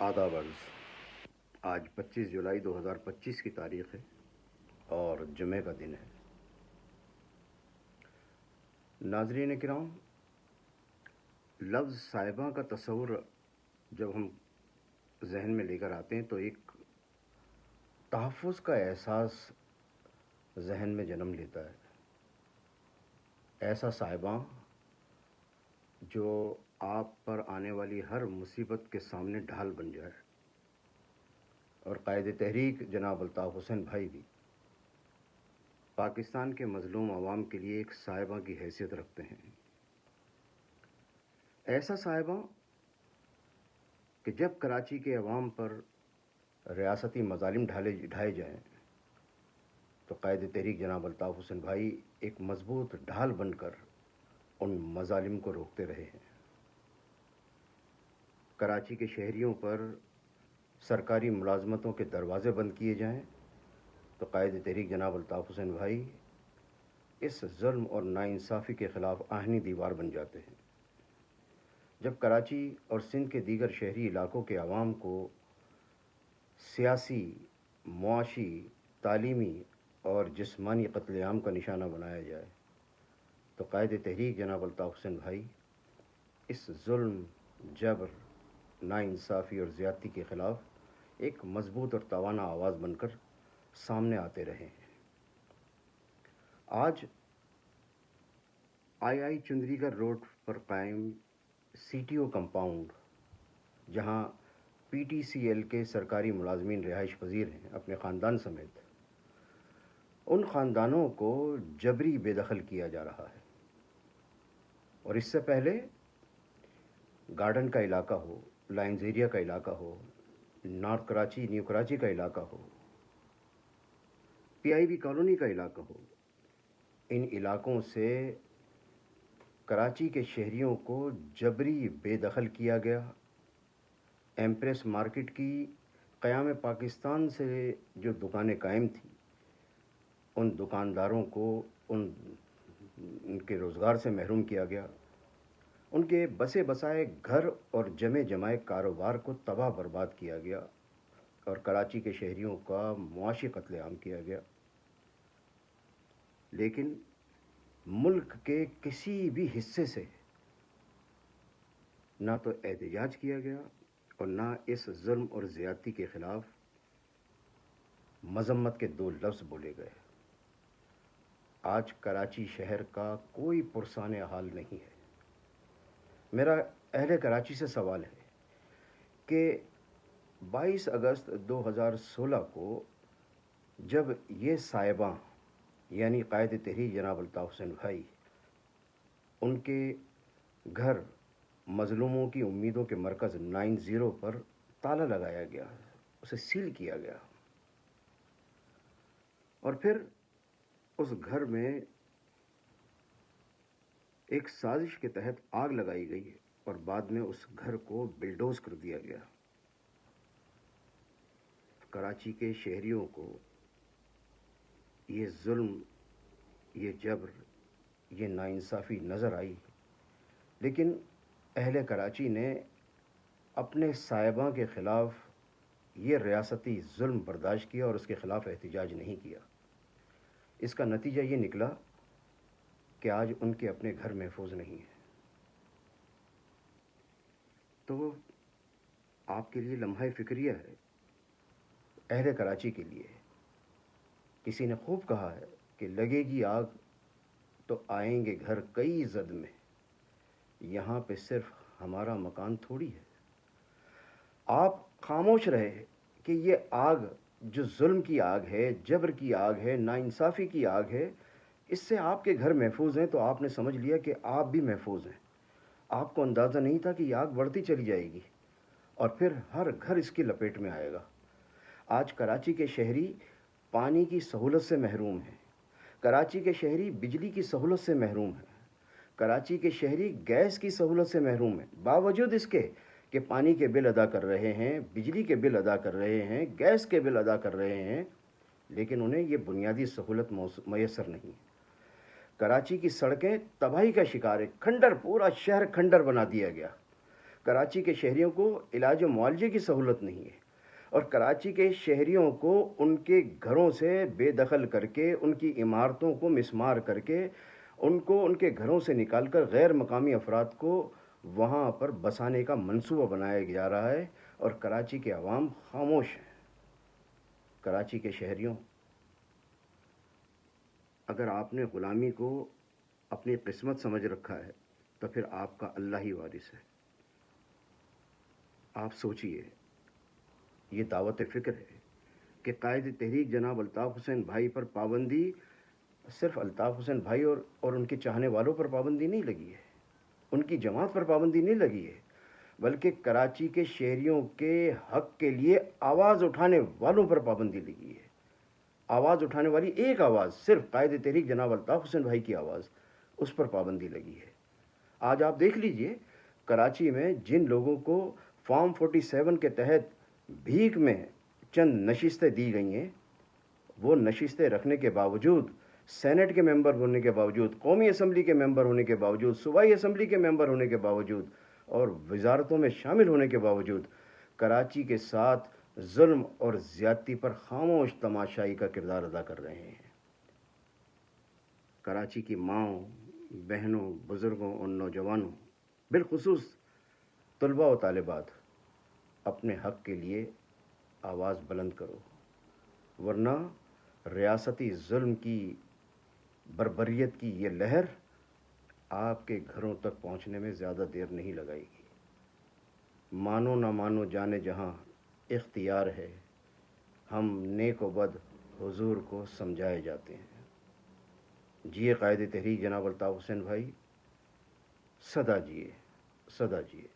آداب عرض۔ آج 25 جولائی 2025 کی تاریخ ہے اور جمعہ کا دن ہے۔ ناظرین کرام، لفظ صاحبہ کا تصور جب ہم ذہن میں لے کر آتے ہیں تو ایک تحفظ کا احساس ذہن میں جنم لیتا ہے۔ ایسا صاحبہ جو آپ پر آنے والی ہر مصیبت کے سامنے ڈھال بن جائے، اور قائد تحریک جناب الطاف حسین بھائی بھی پاکستان کے مظلوم عوام کے لیے ایک صاحبہ کی حیثیت رکھتے ہیں۔ ایسا صاحبہ کہ جب کراچی کے عوام پر ریاستی مظالم ڈھائے جائیں تو قائد تحریک جناب الطاف حسین بھائی ایک مضبوط ڈھال بن کر ان مظالم کو روکتے رہے ہیں۔ کراچی کے شہریوں پر سرکاری ملازمتوں کے دروازے بند کیے جائیں تو قائد تحریک جناب الطاف حسین بھائی اس ظلم اور ناانصافی کے خلاف آہنی دیوار بن جاتے ہیں۔ جب کراچی اور سندھ کے دیگر شہری علاقوں کے عوام کو سیاسی، معاشی، تعلیمی اور جسمانی قتل عام کا نشانہ بنایا جائے تو قائد تحریک جناب الطاف حسین بھائی اس ظلم، جبر، ناانصافی اور زیادتی کے خلاف ایک مضبوط اور توانا آواز بن کر سامنے آتے رہے ہیں۔ آج آئی چندری گڑھ روڈ پر قائم سی ٹی او کمپاؤنڈ، جہاں پی ٹی سی ایل کے سرکاری ملازمین رہائش پذیر ہیں اپنے خاندان سمیت، ان خاندانوں کو جبری بے دخل کیا جا رہا ہے۔ اور اس سے پہلے گارڈن کا علاقہ ہو، لائنز ایریا کا علاقہ ہو، نارتھ کراچی، نیو کراچی کا علاقہ ہو، پی آئی بی کالونی کا علاقہ ہو، ان علاقوں سے کراچی کے شہریوں کو جبری بے دخل کیا گیا۔ ایمپریس مارکیٹ کی قیام پاکستان سے جو دکانیں قائم تھیں، ان دکانداروں کو ان کے روزگار سے محروم کیا گیا، ان کے بسے بسائے گھر اور جمے جمائے کاروبار کو تباہ برباد کیا گیا، اور کراچی کے شہریوں کا معاشی قتل عام کیا گیا۔ لیکن ملک کے کسی بھی حصے سے نہ تو احتجاج کیا گیا اور نہ اس ظلم اور زیادتی کے خلاف مذمت کے دو لفظ بولے گئے۔ آج کراچی شہر کا کوئی پرسان حال نہیں ہے۔ میرا اہل کراچی سے سوال ہے کہ 22 اگست 2016 کو جب یہ صاحباں یعنی قائد تحریک جناب الطاف حسین بھائی، ان کے گھر مظلوموں کی امیدوں کے مرکز 90 پر تالا لگایا گیا، اسے سیل کیا گیا، اور پھر اس گھر میں ایک سازش کے تحت آگ لگائی گئی اور بعد میں اس گھر کو بلڈوز کر دیا گیا۔ کراچی کے شہریوں کو یہ ظلم، یہ جبر، یہ ناانصافی نظر آئی، لیکن اہل کراچی نے اپنے صاحباں کے خلاف یہ ریاستی ظلم برداشت کیا اور اس کے خلاف احتجاج نہیں کیا۔ اس کا نتیجہ یہ نکلا کہ آج ان کے اپنے گھر محفوظ نہیں ہیں۔ تو آپ کے لیے لمحہ فکریہ ہے، اہل کراچی کے لیے۔ کسی نے خوب کہا ہے کہ لگے گی آگ تو آئیں گے گھر کئی زد میں، یہاں پہ صرف ہمارا مکان تھوڑی ہے۔ آپ خاموش رہے کہ یہ آگ جو ظلم کی آگ ہے، جبر کی آگ ہے، ناانصافی کی آگ ہے، اس سے آپ کے گھر محفوظ ہیں تو آپ نے سمجھ لیا کہ آپ بھی محفوظ ہیں۔ آپ کو اندازہ نہیں تھا کہ یہ آگ بڑھتی چلی جائے گی اور پھر ہر گھر اس کی لپیٹ میں آئے گا۔ آج کراچی کے شہری پانی کی سہولت سے محروم ہیں، کراچی کے شہری بجلی کی سہولت سے محروم ہیں، کراچی کے شہری گیس کی سہولت سے محروم ہیں، باوجود اس کے کہ پانی کے بل ادا کر رہے ہیں، بجلی کے بل ادا کر رہے ہیں، گیس کے بل ادا کر رہے ہیں، لیکن انہیں یہ بنیادی سہولت میسر نہیں۔ کراچی کی سڑکیں تباہی کا شکار ہے، کھنڈر، پورا شہر کھنڈر بنا دیا گیا۔ کراچی کے شہریوں کو علاج و معالجے کی سہولت نہیں ہے، اور کراچی کے شہریوں کو ان کے گھروں سے بے دخل کر کے، ان کی عمارتوں کو مسمار کر کے، ان کو ان کے گھروں سے نکال کر غیر مقامی افراد کو وہاں پر بسانے کا منصوبہ بنایا جا رہا ہے، اور کراچی کے عوام خاموش ہیں۔ کراچی کے شہریوں، اگر آپ نے غلامی کو اپنی قسمت سمجھ رکھا ہے تو پھر آپ کا اللہ ہی وارث ہے۔ آپ سوچئے، یہ دعوت فکر ہے کہ قائد تحریک جناب الطاف حسین بھائی پر پابندی صرف الطاف حسین بھائی اور ان کے چاہنے والوں پر پابندی نہیں لگی ہے، ان کی جماعت پر پابندی نہیں لگی ہے، بلکہ کراچی کے شہریوں کے حق کے لیے آواز اٹھانے والوں پر پابندی لگی ہے۔ آواز اٹھانے والی ایک آواز، صرف قائد تحریک جناب الطاف حسین بھائی کی آواز، اس پر پابندی لگی ہے۔ آج آپ دیکھ لیجئے، کراچی میں جن لوگوں کو فارم 47 کے تحت بھیک میں چند نشستیں دی گئی ہیں، وہ نشستیں رکھنے کے باوجود، سینٹ کے ممبر ہونے کے باوجود، قومی اسمبلی کے ممبر ہونے کے باوجود، صوبائی اسمبلی کے ممبر ہونے کے باوجود اور وزارتوں میں شامل ہونے کے باوجود، کراچی کے ساتھ ظلم اور زیادتی پر خاموش تماشائی کا کردار ادا کر رہے ہیں۔ کراچی کی ماؤں، بہنوں، بزرگوں اور نوجوانوں، بالخصوص طلباء و طالبات، اپنے حق کے لیے آواز بلند کرو، ورنہ ریاستی ظلم کی، بربریت کی یہ لہر آپ کے گھروں تک پہنچنے میں زیادہ دیر نہیں لگائے گی۔ مانو نہ مانو جانے جہاں اختیار ہے، ہم نیک و بد حضور کو سمجھائے جاتے ہیں۔ جیے قائد تحریک جناب الطاف حسین بھائی، سدا جیے، سدا جیے۔